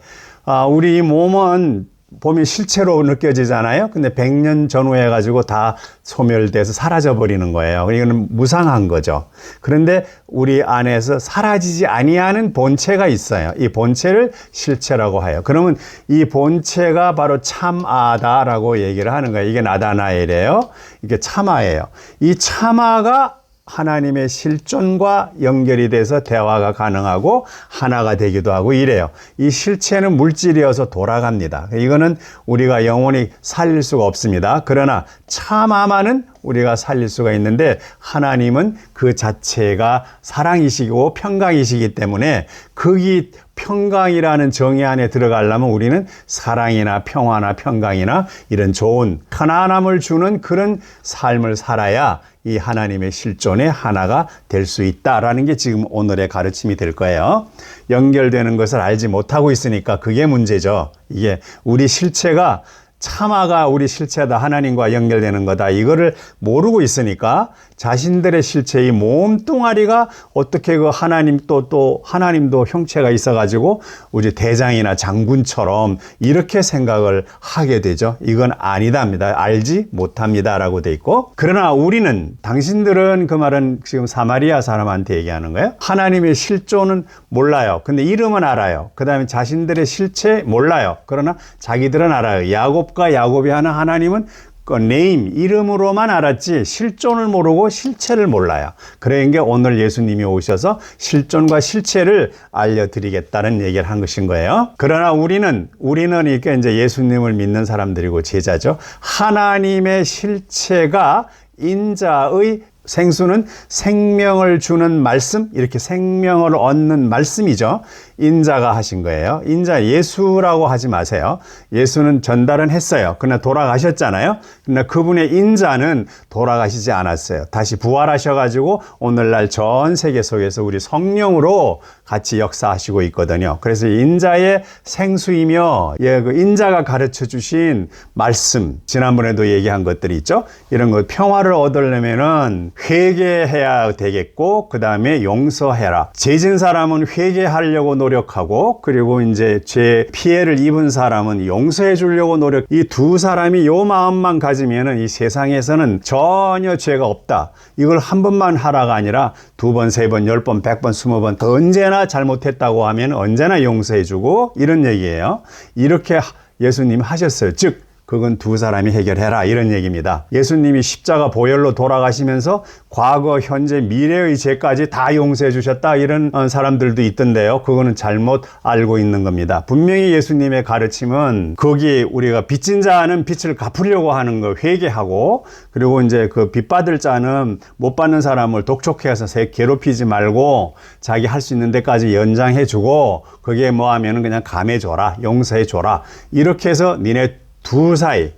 우리 이 몸은 보면 실체로 느껴지잖아요. 근데 100년 전후에 가지고 다 소멸돼서 사라져 버리는 거예요. 이거는 무상한 거죠. 그런데 우리 안에서 사라지지 아니하는 본체가 있어요. 이 본체를 실체라고 해요. 그러면 이 본체가 바로 참아다라고 얘기를 하는 거예요. 이게 나다나엘이에요. 이게 참아예요. 이 참아가 하나님의 실존과 연결이 돼서 대화가 가능하고 하나가 되기도 하고 이래요. 이 실체는 물질이어서 돌아갑니다. 이거는 우리가 영원히 살릴 수가 없습니다. 그러나 참아만은 우리가 살릴 수가 있는데 하나님은 그 자체가 사랑이시고 평강이시기 때문에 거기 평강이라는 정의 안에 들어가려면 우리는 사랑이나 평화나 평강이나 이런 좋은 편안함을 주는 그런 삶을 살아야 이 하나님의 실존의 하나가 될 수 있다라는 게 지금 오늘의 가르침이 될 거예요. 연결되는 것을 알지 못하고 있으니까 그게 문제죠. 이게 우리 실체가 참아가 우리 실체다, 하나님과 연결되는 거다, 이거를 모르고 있으니까 자신들의 실체, 이 몸뚱아리가 어떻게 그 하나님 또 하나님도 형체가 있어가지고 우리 대장이나 장군처럼 이렇게 생각을 하게 되죠. 이건 아니답니다. 알지 못합니다라고 돼 있고, 그러나 우리는, 당신들은, 그 말은 지금 사마리아 사람한테 얘기하는 거예요. 하나님의 실존은 몰라요. 근데 이름은 알아요. 그 다음에 자신들의 실체 몰라요. 그러나 자기들은 알아요. 야곱과 야곱이 하는 하나님은 그 네임, 이름으로만 알았지 실존을 모르고 실체를 몰라요. 그러니까 오늘 예수님이 오셔서 실존과 실체를 알려드리겠다는 얘기를 한 것인 거예요. 그러나 우리는 이렇게 이제 예수님을 믿는 사람들이고 제자죠. 하나님의 실체가 인자의 생수는 생명을 주는 말씀, 이렇게 생명을 얻는 말씀이죠. 인자가 하신 거예요. 인자, 예수라고 하지 마세요. 예수는 전달은 했어요. 그러나 돌아가셨잖아요. 그러나 그분의 인자는 돌아가시지 않았어요. 다시 부활하셔가지고 오늘날 전 세계 속에서 우리 성령으로 같이 역사하시고 있거든요. 그래서 인자의 생수이며, 그 인자가 가르쳐 주신 말씀, 지난번에도 얘기한 것들이 있죠. 이런 거 평화를 얻으려면은 회개해야 되겠고, 그 다음에 용서해라. 죄진 사람은 회개하려고 노력하고, 그리고 이제 죄 피해를 입은 사람은 용서해 주려고 노력. 이 두 사람이 요 마음만 가지면은 이 세상에서는 전혀 죄가 없다. 이걸 한 번만 하라가 아니라 두 번, 세 번, 10번, 100번, 20번 언제나 잘못했다고 하면 언제나 용서해 주고, 이런 얘기예요. 이렇게 예수님이 하셨어요. 즉 그건 두 사람이 해결해라, 이런 얘기입니다. 예수님이 십자가 보혈로 돌아가시면서 과거, 현재, 미래의 죄까지 다 용서해 주셨다, 이런 사람들도 있던데요. 그거는 잘못 알고 있는 겁니다. 분명히 예수님의 가르침은 거기에 우리가 빚진 자는 빚을 갚으려고 하는 거 회개하고, 그리고 이제 그 빚 받을 자는 못 받는 사람을 독촉해서 괴롭히지 말고 자기 할 수 있는 데까지 연장해 주고, 거기에 뭐 하면은 그냥 감해 줘라, 용서해 줘라, 이렇게 해서 니네 둘 사이,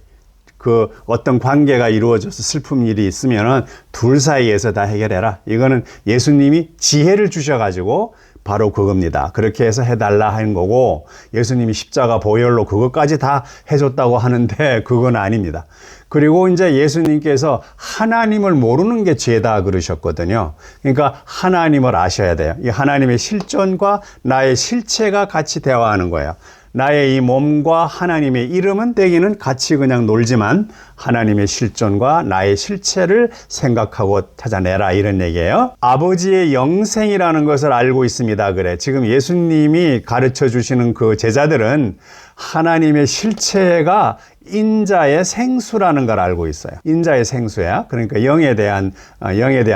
그 어떤 관계가 이루어져서 슬픈 일이 있으면은 둘 사이에서 다 해결해라. 이거는 예수님이 지혜를 주셔가지고 바로 그겁니다. 그렇게 해서 해달라 하는 거고, 예수님이 십자가 보혈로 그것까지 다 해줬다고 하는데 그건 아닙니다. 그리고 이제 예수님께서 하나님을 모르는 게 죄다 그러셨거든요. 그러니까 하나님을 아셔야 돼요. 이 하나님의 실존과 나의 실체가 같이 대화하는 거예요. 나의 이 몸과 하나님의 이름은 되기는 같이 그냥 놀지만 하나님의 실존과 나의 실체를 생각하고 찾아내라, 이런 얘기예요. 아버지의 영생이라는 것을 알고 있습니다. 그래. 지금 예수님이 가르쳐 주시는 그 제자들은 하나님의 실체가 인자의 생수라는 걸 알고 있어요. 인자의 생수야. 그러니까 영에 대한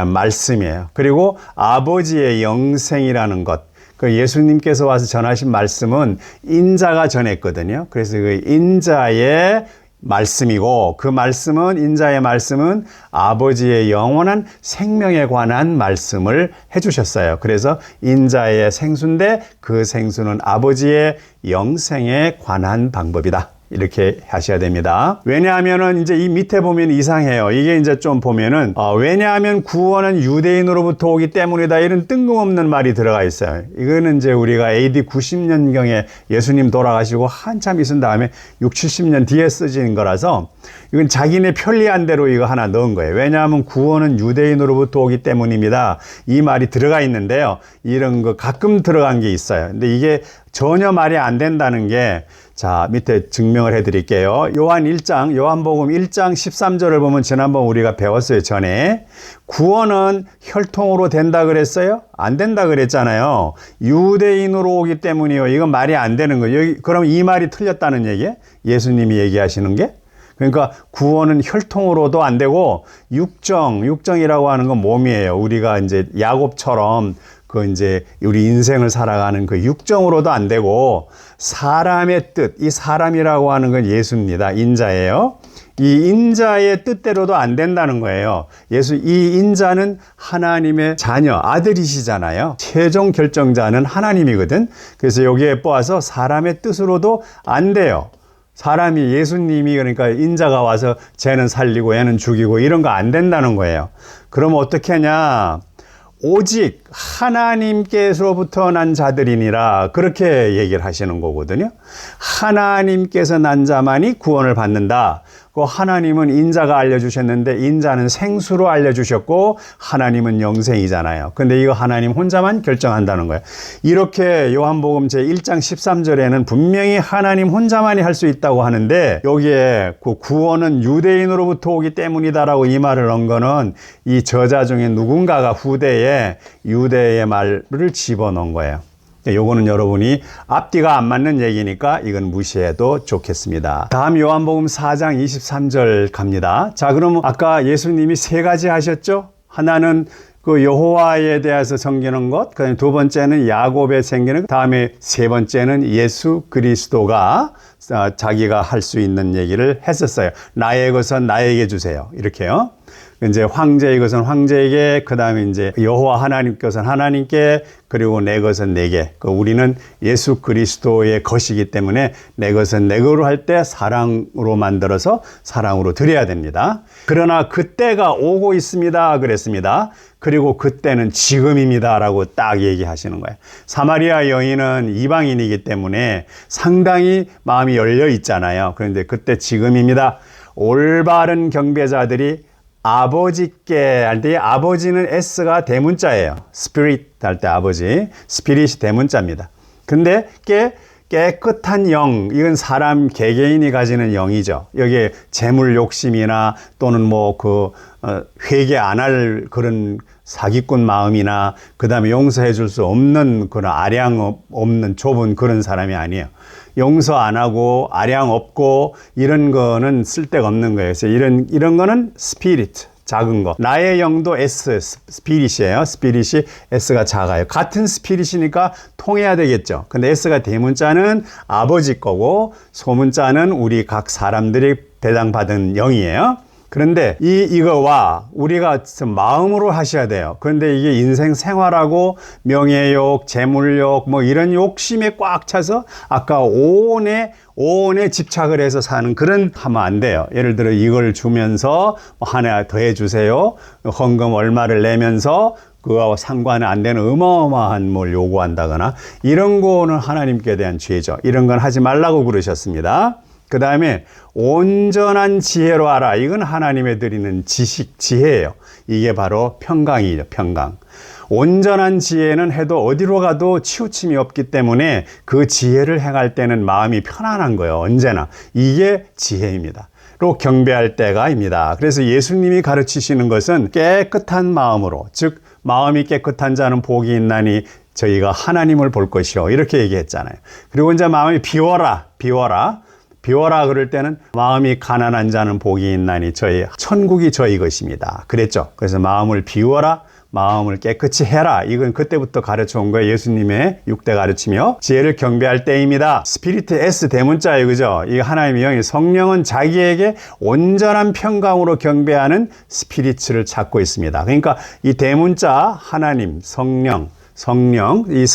말씀이에요. 그리고 아버지의 영생이라는 것. 그 예수님께서 와서 전하신 말씀은 인자가 전했거든요. 그래서 그 인자의 말씀이고, 그 말씀은, 인자의 말씀은 아버지의 영원한 생명에 관한 말씀을 해주셨어요. 그래서 인자의 생수인데 그 생수는 아버지의 영생에 관한 방법이다, 이렇게 하셔야 됩니다. 왜냐하면은 이제 이 밑에 보면 이상해요. 이게 이제 좀 보면은 왜냐하면 구원은 유대인으로부터 오기 때문이다, 이런 뜬금없는 말이 들어가 있어요. 이거는 이제 우리가 AD 90년경에 예수님 돌아가시고 한참 있은 다음에 6, 70년 뒤에 쓰진 거라서 이건 자기네 편리한 대로 이거 하나 넣은 거예요. 왜냐하면 구원은 유대인으로부터 오기 때문입니다, 이 말이 들어가 있는데요. 이런 거 가끔 들어간 게 있어요. 근데 이게 전혀 말이 안 된다는 게, 자, 밑에 증명을 해드릴게요. 요한복음 1장 13절을 보면 지난번 우리가 배웠어요, 전에. 구원은 혈통으로 된다 그랬어요? 안 된다 그랬잖아요. 유대인으로 오기 때문이요. 이건 말이 안 되는 거예요. 그럼 이 말이 틀렸다는 얘기예요? 예수님이 얘기하시는 게? 그러니까 구원은 혈통으로도 안 되고 육정이라고 하는 건 몸이에요. 우리가 이제 야곱처럼 그 이제 우리 인생을 살아가는 그 육정으로도 안 되고 사람의 뜻, 이 사람이라고 하는 건 예수입니다. 인자예요. 이 인자의 뜻대로도 안 된다는 거예요. 이 인자는 하나님의 자녀, 아들이시잖아요. 최종 결정자는 하나님이거든. 그래서 여기에 보아서 사람의 뜻으로도 안 돼요. 사람이 예수님이 그러니까 인자가 와서 쟤는 살리고 얘는 죽이고 이런 거 안 된다는 거예요. 그럼 어떻게 하냐? 오직 하나님께서부터 난 자들이니라 그렇게 얘기를 하시는 거거든요. 하나님께서 난 자만이 구원을 받는다. 그 하나님은 인자가 알려주셨는데 인자는 생수로 알려주셨고 하나님은 영생이잖아요. 근데 이거 하나님 혼자만 결정한다는 거예요. 이렇게 요한복음 제1장 13절에는 분명히 하나님 혼자만이 할 수 있다고 하는데 여기에 그 구원은 유대인으로부터 오기 때문이다라고 이 말을 넣은 거는 이 저자 중에 누군가가 후대에 유대의 말을 집어넣은 거예요. 요거는 여러분이 앞뒤가 안 맞는 얘기니까 이건 무시해도 좋겠습니다. 다음 요한복음 4장 23절 갑니다. 자, 그럼 아까 예수님이 세 가지 하셨죠? 하나는 그 여호와에 대해서 섬기는 것, 그다음에 두 번째는 야곱에 섬기는 것, 다음에 세 번째는 예수 그리스도가 자기가 할 수 있는 얘기를 했었어요. 나의 것은 나에게 주세요. 이렇게요. 이제 황제의 것은 황제에게, 그 다음에 이제 여호와 하나님 것은 하나님께, 그리고 내 것은 내게. 우리는 예수 그리스도의 것이기 때문에 내 것은 내 거로 할 때 사랑으로 만들어서 사랑으로 드려야 됩니다. 그러나 그때가 오고 있습니다. 그랬습니다. 그리고 그때는 지금입니다. 라고 딱 얘기하시는 거예요. 사마리아 여인은 이방인이기 때문에 상당히 마음이 열려 있잖아요. 그런데 그때 지금입니다. 올바른 경배자들이 아버지께 할 때 아버지는 S가 대문자예요. 스피릿 할 때 아버지, 스피릿이 대문자입니다. 근데 깨끗한 영, 이건 사람 개개인이 가지는 영이죠. 여기에 재물 욕심이나 또는 회개 안 할 그런 사기꾼 마음이나 그 다음에 용서해 줄 수 없는 그런 아량 없는 좁은 그런 사람이 아니에요. 용서 안 하고 아량 없고 이런 거는 쓸데가 없는 거예요. 그래서 이런 거는 스피릿, 작은 거. 나의 영도 S, 스피릿이에요. 스피릿이 S가 작아요. 같은 스피릿이니까 통해야 되겠죠. 근데 S가 대문자는 아버지 거고 소문자는 우리 각 사람들이 배당받은 영이에요. 그런데 이거와 우리가 마음으로 하셔야 돼요. 그런데 이게 인생 생활하고 명예욕, 재물욕, 이런 욕심에 꽉 차서 아까 오온에 집착을 해서 사는 그런 하면 안 돼요. 예를 들어 이걸 주면서 하나 더 해주세요. 헌금 얼마를 내면서 그거와 상관이 안 되는 어마어마한 뭘 요구한다거나 이런 거는 하나님께 대한 죄죠. 이런 건 하지 말라고 그러셨습니다. 그 다음에 온전한 지혜로 알아. 이건 하나님의 드리는 지혜예요. 이게 바로 평강이죠. 평강. 온전한 지혜는 해도 어디로 가도 치우침이 없기 때문에 그 지혜를 행할 때는 마음이 편안한 거예요. 언제나. 이게 지혜입니다. 로 경배할 때가입니다. 그래서 예수님이 가르치시는 것은 깨끗한 마음으로, 즉 마음이 깨끗한 자는 복이 있나니 저희가 하나님을 볼 것이요. 이렇게 얘기했잖아요. 그리고 이제 마음이 비워라 그럴 때는 마음이 가난한 자는 복이 있나니 천국이 저희 것입니다. 그랬죠. 그래서 마음을 비워라, 마음을 깨끗이 해라. 이건 그때부터 가르쳐 온 거예요. 예수님의 6대 가르치며 지혜를 경배할 때입니다. 스피리트 S 대문자예요. 그죠? 이 하나님의 영이 성령은 자기에게 온전한 평강으로 경배하는 스피리트를 찾고 있습니다. 그러니까 이 대문자 하나님, 성령, 이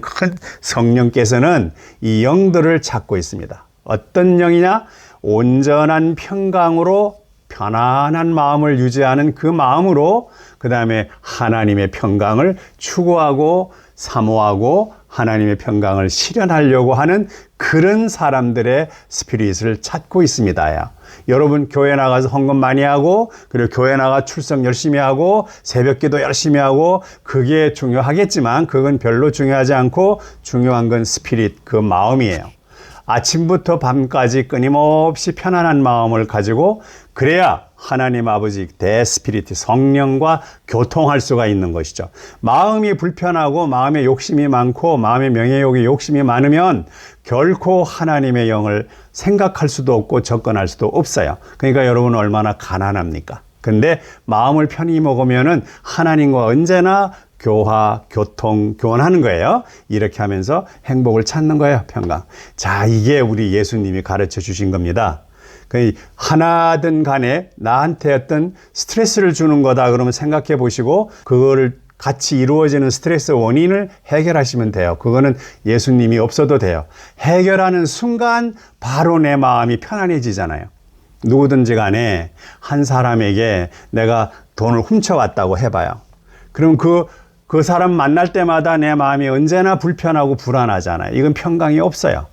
큰 성령께서는 이 영들을 찾고 있습니다. 어떤 영이냐? 온전한 평강으로 편안한 마음을 유지하는 그 마음으로 그 다음에 하나님의 평강을 추구하고 사모하고 하나님의 평강을 실현하려고 하는 그런 사람들의 스피릿을 찾고 있습니다. 여러분 교회 나가서 헌금 많이 하고 그리고 교회 나가 출석 열심히 하고 새벽기도 열심히 하고 그게 중요하겠지만 그건 별로 중요하지 않고 중요한 건 스피릿, 그 마음이에요. 아침부터 밤까지 끊임없이 편안한 마음을 가지고 그래야 하나님 아버지 대스피리트 성령과 교통할 수가 있는 것이죠. 마음이 불편하고 마음에 욕심이 많고 마음의 명예욕에 욕심이 많으면 결코 하나님의 영을 생각할 수도 없고 접근할 수도 없어요. 그러니까 여러분 얼마나 가난합니까? 근데 마음을 편히 먹으면은 하나님과 언제나 교환하는 거예요. 이렇게 하면서 행복을 찾는 거예요, 평강. 자, 이게 우리 예수님이 가르쳐 주신 겁니다. 하나든 간에 나한테 어떤 스트레스를 주는 거다 그러면 생각해 보시고 그거를 같이 이루어지는 스트레스 원인을 해결하시면 돼요. 그거는 예수님이 없어도 돼요. 해결하는 순간 바로 내 마음이 편안해지잖아요. 누구든지 간에 한 사람에게 내가 돈을 훔쳐왔다고 해봐요. 그럼 그 사람 만날 때마다 내 마음이 언제나 불편하고 불안하잖아요. 이건 평강이 없어요.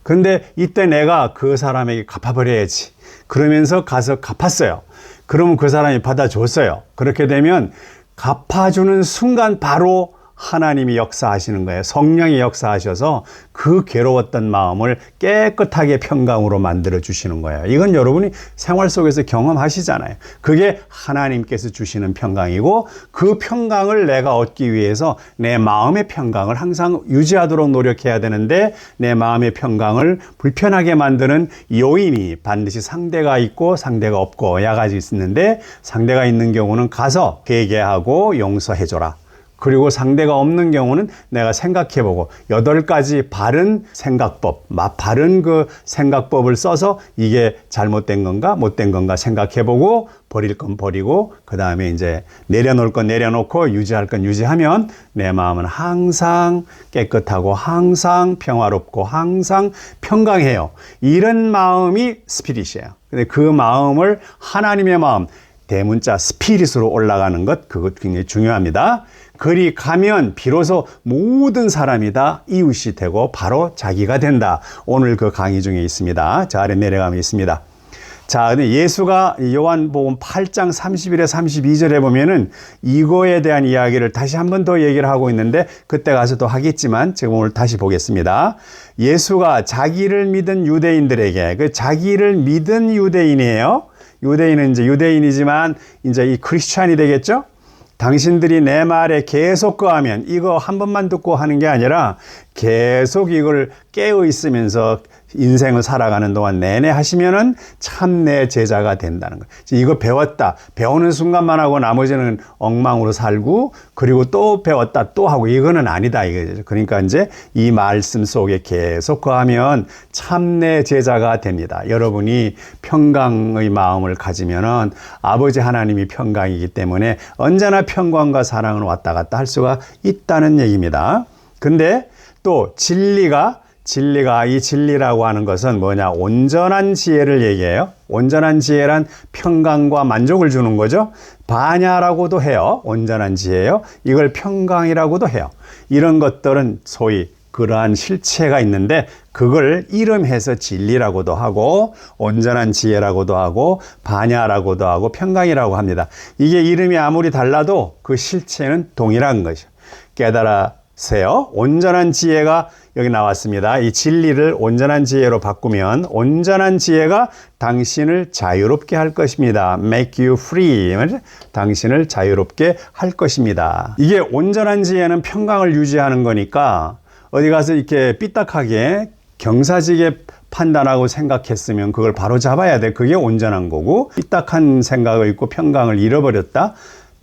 그런데 이때 내가 그 사람에게 갚아버려야지. 그러면서 가서 갚았어요. 그러면 그 사람이 받아줬어요. 그렇게 되면 갚아주는 순간 바로 하나님이 역사하시는 거예요. 성령이 역사하셔서 그 괴로웠던 마음을 깨끗하게 평강으로 만들어 주시는 거예요. 이건 여러분이 생활 속에서 경험하시잖아요. 그게 하나님께서 주시는 평강이고 그 평강을 내가 얻기 위해서 내 마음의 평강을 항상 유지하도록 노력해야 되는데 내 마음의 평강을 불편하게 만드는 요인이 반드시 상대가 있고 상대가 없고 여러 가지 있는데 상대가 있는 경우는 가서 회개하고 용서해줘라. 그리고 상대가 없는 경우는 내가 생각해보고 8가지 바른 생각법, 바른 그 생각법을 써서 이게 잘못된 건가 못된 건가 생각해보고 버릴 건 버리고 그 다음에 이제 내려놓을 건 내려놓고 유지할 건 유지하면 내 마음은 항상 깨끗하고 항상 평화롭고 항상 평강해요. 이런 마음이 스피릿이에요. 근데 그 마음을 하나님의 마음, 대문자 스피릿으로 올라가는 것, 그것 굉장히 중요합니다. 그리 가면 비로소 모든 사람이 다 이웃이 되고 바로 자기가 된다. 오늘 그 강의 중에 있습니다. 저 아래 내려가면 있습니다. 자, 근데 예수가 요한복음 8장 31에 32절에 보면은 이거에 대한 이야기를 다시 한 번 더 얘기를 하고 있는데 그때 가서 또 하겠지만 지금 오늘 다시 보겠습니다. 예수가 자기를 믿은 유대인들에게, 그 자기를 믿은 유대인이에요. 유대인은 이제 유대인이지만 이제 이 크리스찬이 되겠죠? 당신들이 내 말에 계속 거하면 이거 한 번만 듣고 하는 게 아니라 계속 이걸 깨어 있으면서 인생을 살아가는 동안 내내 하시면은 참 내 제자가 된다는 거예요. 이거 배웠다. 배우는 순간만 하고 나머지는 엉망으로 살고 그리고 또 배웠다 또 하고 이거는 아니다 이거죠. 그러니까 이제 이 말씀 속에 계속 거하면 참 내 제자가 됩니다. 여러분이 평강의 마음을 가지면은 아버지 하나님이 평강이기 때문에 언제나 평강과 사랑은 왔다 갔다 할 수가 있다는 얘기입니다. 근데 또 진리가 이 진리라고 하는 것은 뭐냐? 온전한 지혜를 얘기해요. 온전한 지혜란 평강과 만족을 주는 거죠. 반야라고도 해요. 온전한 지혜요. 이걸 평강이라고도 해요. 이런 것들은 소위 그러한 실체가 있는데 그걸 이름해서 진리라고도 하고 온전한 지혜라고도 하고 반야라고도 하고 평강이라고 합니다. 이게 이름이 아무리 달라도 그 실체는 동일한 것이죠. 깨달으세요. 온전한 지혜가 여기 나왔습니다. 이 진리를 온전한 지혜로 바꾸면 온전한 지혜가 당신을 자유롭게 할 것입니다. Make you free. 당신을 자유롭게 할 것입니다. 이게 온전한 지혜는 평강을 유지하는 거니까 어디 가서 이렇게 삐딱하게 경사지게 판단하고 생각했으면 그걸 바로 잡아야 돼. 그게 온전한 거고 삐딱한 생각을 있고 평강을 잃어버렸다.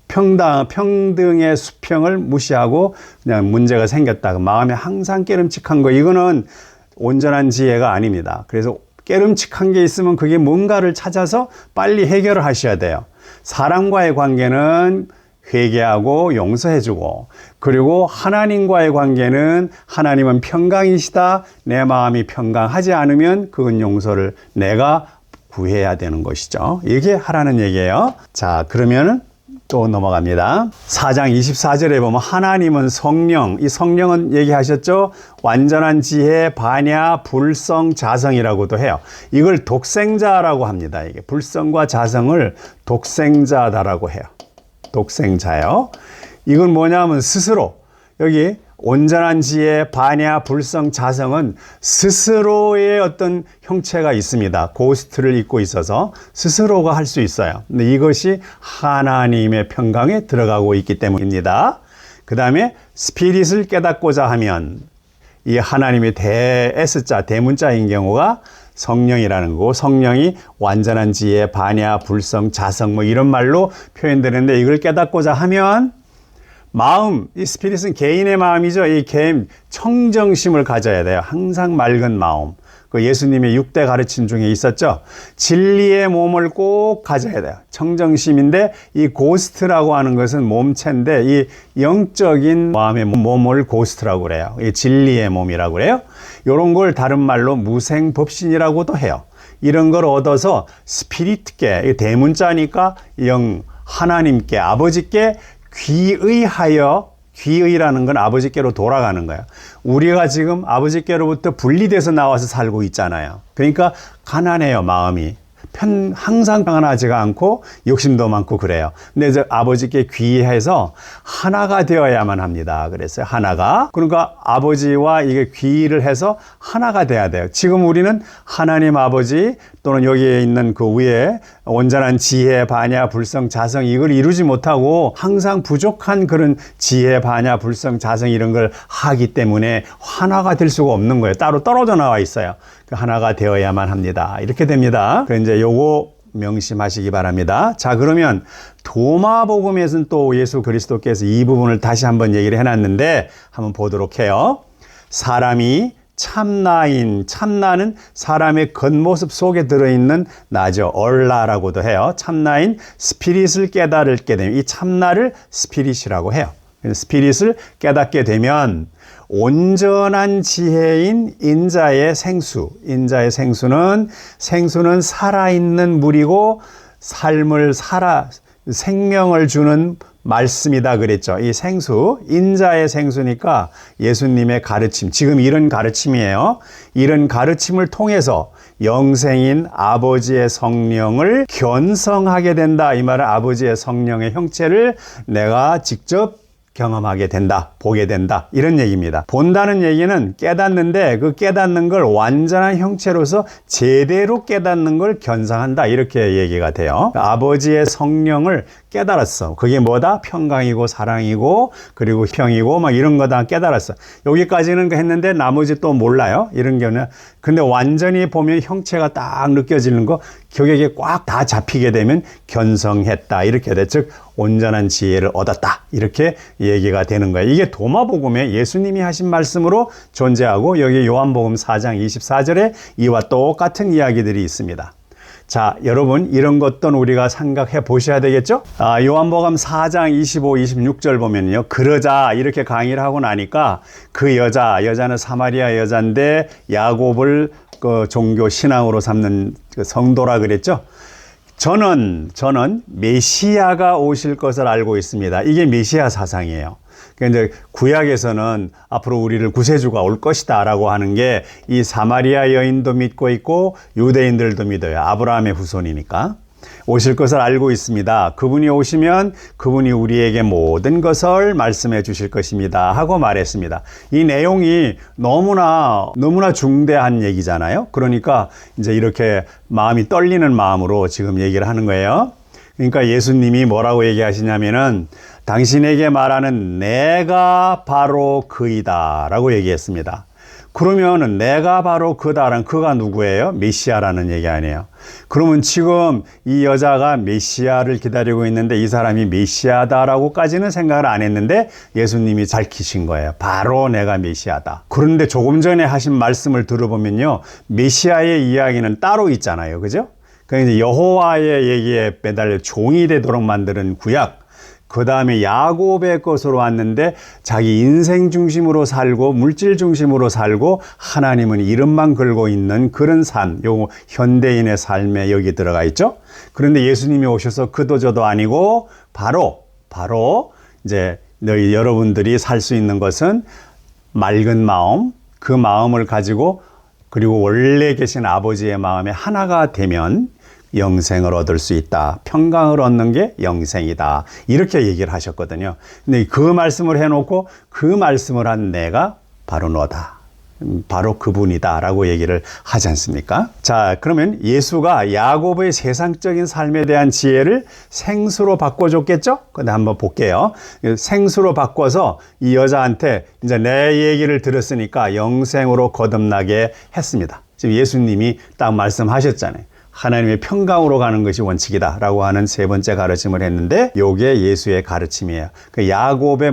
평등의 수평을 무시하고 그냥 문제가 생겼다. 마음에 항상 깨름칙한 거. 이거는 온전한 지혜가 아닙니다. 그래서 깨름칙한 게 있으면 그게 뭔가를 찾아서 빨리 해결을 하셔야 돼요. 사람과의 관계는 회개하고 용서해주고 그리고 하나님과의 관계는 하나님은 평강이시다. 내 마음이 평강하지 않으면 그건 용서를 내가 구해야 되는 것이죠. 이게 하라는 얘기예요. 자, 그러면은 또 넘어갑니다. 4장 24절에 보면 하나님은 성령, 이 성령은 얘기하셨죠? 완전한 지혜, 반야, 불성, 자성이라고도 해요. 이걸 독생자라고 합니다. 이게 불성과 자성을 독생자다라고 해요. 독생자요. 이건 뭐냐면 스스로 여기 온전한 지혜, 반야, 불성, 자성은 스스로의 어떤 형체가 있습니다. 고스트를 입고 있어서 스스로가 할 수 있어요. 근데 이것이 하나님의 평강에 들어가고 있기 때문입니다. 그 다음에 스피릿을 깨닫고자 하면 이 하나님의 S자, 대문자인 경우가 성령이라는 거고, 성령이 완전한 지혜, 반야, 불성, 자성 뭐 이런 말로 표현되는데, 이걸 깨닫고자 하면 마음, 이 스피릿은 개인의 마음이죠. 이 개인 청정심을 가져야 돼요. 항상 맑은 마음. 그 예수님의 6대 가르침 중에 있었죠. 진리의 몸을 꼭 가져야 돼요. 청정심인데, 이 고스트라고 하는 것은 몸체인데, 이 영적인 마음의 몸을 고스트라고 그래요. 이 진리의 몸이라고 그래요. 이런 걸 다른 말로 무생법신이라고도 해요. 이런 걸 얻어서 스피릿께, 대문자니까 하나님께, 아버지께 귀의하여, 귀의라는 건 아버지께로 돌아가는 거예요. 우리가 지금 아버지께로부터 분리돼서 나와서 살고 있잖아요. 그러니까 가난해요, 마음이. 항상 평안하지가 않고 욕심도 많고 그래요. 근데 이제 아버지께 귀의해서 하나가 되어야만 합니다. 그랬어요. 하나가. 그러니까 아버지와 이게 귀의를 해서 하나가 돼야 돼요. 지금 우리는 하나님 아버지 또는 여기에 있는 그 위에 온전한 지혜, 반야, 불성, 자성 이걸 이루지 못하고 항상 부족한 그런 지혜, 반야, 불성, 자성 이런 걸 하기 때문에 하나가 될 수가 없는 거예요. 따로 떨어져 나와 있어요. 하나가 되어야만 합니다. 이렇게 됩니다. 그래서 이제 요거 명심하시기 바랍니다. 자, 그러면 도마복음에서는 또 예수 그리스도께서 이 부분을 다시 한번 얘기를 해놨는데 한번 보도록 해요. 사람이 참나는 사람의 겉모습 속에 들어있는 나죠. 얼라라고도 해요. 참나인 스피릿을 깨달게 되면 이 참나를 스피릿이라고 해요. 스피릿을 깨닫게 되면 온전한 지혜인 인자의 생수는 살아있는 물이고 생명을 주는 말씀이다 그랬죠. 이 생수, 인자의 생수니까 예수님의 가르침, 지금 이런 가르침이에요. 이런 가르침을 통해서 영생인 아버지의 성령을 견성하게 된다. 이 말은 아버지의 성령의 형체를 내가 직접 경험하게 된다, 보게 된다, 이런 얘기입니다. 본다는 얘기는 깨닫는데 그 깨닫는 걸 완전한 형체로서 제대로 깨닫는 걸 견성한다, 이렇게 얘기가 돼요. 아버지의 성령을 깨달았어. 그게 뭐다? 평강이고 사랑이고 그리고 평이고 막 이런 거 다 깨달았어. 여기까지는 했는데 나머지 또 몰라요. 이런 경우는. 근데 완전히 보면 형체가 딱 느껴지는 거, 격에게 꽉 다 잡히게 되면 견성했다, 이렇게 돼. 즉 온전한 지혜를 얻었다, 이렇게 얘기가 되는 거예요. 이게 도마복음에 예수님이 하신 말씀으로 존재하고, 여기 요한복음 4장 24절에 이와 똑같은 이야기들이 있습니다. 자, 여러분 이런 것도 우리가 생각해 보셔야 되겠죠? 요한복음 4장 25, 26절 보면요. 그러자 이렇게 강의를 하고 나니까 그 여자는 사마리아 여자인데 야곱을 그 종교 신앙으로 삼는 그 성도라 그랬죠? 저는 메시아가 오실 것을 알고 있습니다. 이게 메시아 사상이에요. 그러니까 이제 구약에서는 앞으로 우리를 구세주가 올 것이다 라고 하는 게 이 사마리아 여인도 믿고 있고 유대인들도 믿어요. 아브라함의 후손이니까. 오실 것을 알고 있습니다. 그분이 오시면 그분이 우리에게 모든 것을 말씀해 주실 것입니다 하고 말했습니다. 이 내용이 너무나 중대한 얘기잖아요. 그러니까 이제 이렇게 마음이 떨리는 마음으로 지금 얘기를 하는 거예요. 그러니까 예수님이 뭐라고 얘기하시냐면은 당신에게 말하는 내가 바로 그이다 라고 얘기했습니다. 그러면 내가 바로 그다라는 그가 누구예요? 메시아라는 얘기 아니에요. 그러면 지금 이 여자가 메시아를 기다리고 있는데 이 사람이 메시아다라고까지는 생각을 안 했는데 예수님이 밝히신 거예요. 바로 내가 메시아다. 그런데 조금 전에 하신 말씀을 들어보면요, 메시아의 이야기는 따로 있잖아요. 그죠? 그러니까 이제 여호와의 얘기에 매달려 종이 되도록 만드는 구약, 그 다음에 야곱의 것으로 왔는데 자기 인생 중심으로 살고 물질 중심으로 살고 하나님은 이름만 걸고 있는 그런 삶, 요 현대인의 삶에 여기 들어가 있죠. 그런데 예수님이 오셔서 그도 저도 아니고 바로 이제 여러분들이 살 수 있는 것은 맑은 마음, 그 마음을 가지고 그리고 원래 계신 아버지의 마음에 하나가 되면 영생을 얻을 수 있다. 평강을 얻는 게 영생이다. 이렇게 얘기를 하셨거든요. 근데 그 말씀을 해놓고 그 말씀을 한 내가 바로 너다. 바로 그분이다 라고 얘기를 하지 않습니까? 자, 그러면 예수가 야곱의 세상적인 삶에 대한 지혜를 생수로 바꿔줬겠죠? 근데 한번 볼게요. 생수로 바꿔서 이 여자한테 이제 내 얘기를 들었으니까 영생으로 거듭나게 했습니다. 지금 예수님이 딱 말씀하셨잖아요. 하나님의 평강으로 가는 것이 원칙이다 라고 하는 세 번째 가르침을 했는데 요게 예수의 가르침이에요. 그 야곱의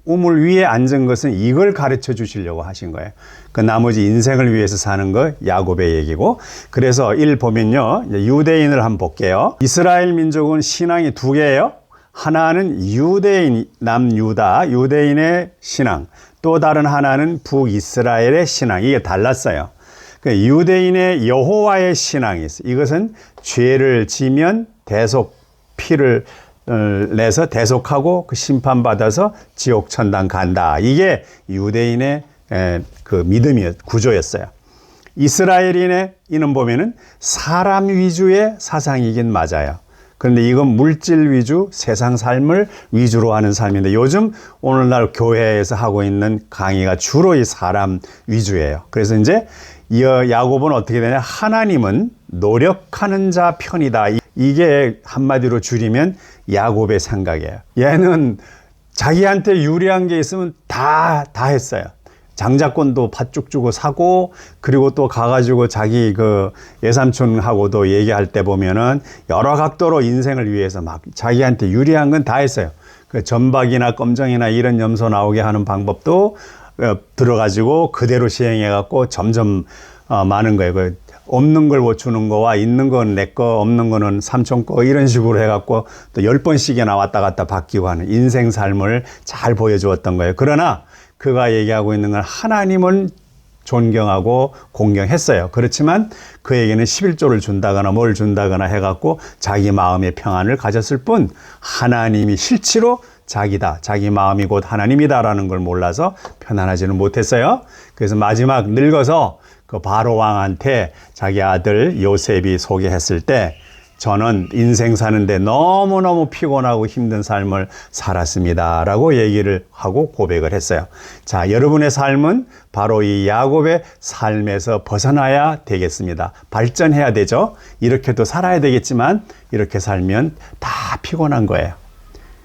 우물 위에 앉은 것은 이걸 가르쳐 주시려고 하신 거예요. 그 나머지 인생을 위해서 사는 거 야곱의 얘기고. 그래서 1 보면요. 유대인을 한번 볼게요. 이스라엘 민족은 신앙이 두 개예요. 하나는 유대인, 남유다, 유대인의 신앙. 또 다른 하나는 북이스라엘의 신앙. 이게 달랐어요. 유대인의 여호와의 신앙이 있어요. 이것은 죄를 지면 대속 피를 내서 대속하고 그 심판받아서 지옥 천당 간다. 이게 유대인의 그 구조였어요. 이스라엘인의 이는 보면은 사람 위주의 사상이긴 맞아요. 그런데 이건 물질 위주, 세상 삶을 위주로 하는 삶인데 요즘 오늘날 교회에서 하고 있는 강의가 주로 이 사람 위주예요. 그래서 이제 야곱은 어떻게 되냐? 하나님은 노력하는 자 편이다. 이게 한마디로 줄이면 야곱의 생각이에요. 얘는 자기한테 유리한 게 있으면 다 했어요. 장자권도 팥죽 주고 사고, 그리고 또 가가지고 자기 그 예삼촌하고도 얘기할 때 보면은 여러 각도로 인생을 위해서 막 자기한테 유리한 건 다 했어요. 그 전박이나 검정이나 이런 염소 나오게 하는 방법도 들어가지고 그대로 시행해갖고 점점 많은 거예요. 그 없는 걸 못 주는 거와 있는 건 내 거, 없는 거는 삼촌 거 이런 식으로 해갖고 또 10번씩이나 왔다 갔다 바뀌고 하는 인생 삶을 잘 보여주었던 거예요. 그러나 그가 얘기하고 있는 건 하나님은 존경하고 공경했어요. 그렇지만 그에게는 11조를 준다거나 뭘 준다거나 해갖고 자기 마음의 평안을 가졌을 뿐 하나님이 실제로 자기다. 자기 마음이 곧 하나님이다라는 걸 몰라서 편안하지는 못했어요. 그래서 마지막 늙어서 그 바로 왕한테 자기 아들 요셉이 소개했을 때 저는 인생 사는데 너무너무 피곤하고 힘든 삶을 살았습니다. 라고 얘기를 하고 고백을 했어요. 자, 여러분의 삶은 바로 이 야곱의 삶에서 벗어나야 되겠습니다. 발전해야 되죠. 이렇게도 살아야 되겠지만 이렇게 살면 다 피곤한 거예요.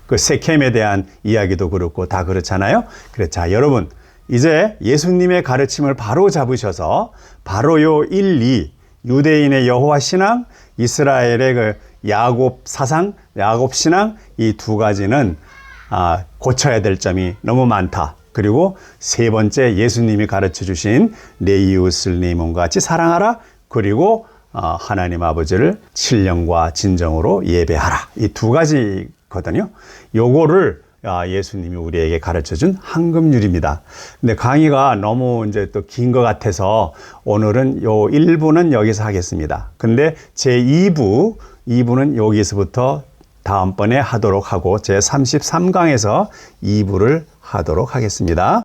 그 세켐에 대한 이야기도 그렇고 다 그렇잖아요. 그래, 자, 여러분 이제 예수님의 가르침을 바로 잡으셔서 바로 요 1, 2 유대인의 여호와 신앙, 이스라엘의 그 야곱 사상, 야곱 신앙 이 두 가지는 고쳐야 될 점이 너무 많다. 그리고 세 번째 예수님이 가르쳐 주신 내 이웃을 네 몸과 같이 사랑하라. 그리고 하나님 아버지를 신령과 진정으로 예배하라. 이 두 가지거든요. 요거를 예수님이 우리에게 가르쳐준 황금률입니다. 근데 강의가 너무 이제 또 긴 것 같아서 오늘은 요 1부는 여기서 하겠습니다. 근데 제 2부는 여기서부터 다음번에 하도록 하고 제 33강에서 2부를 하도록 하겠습니다.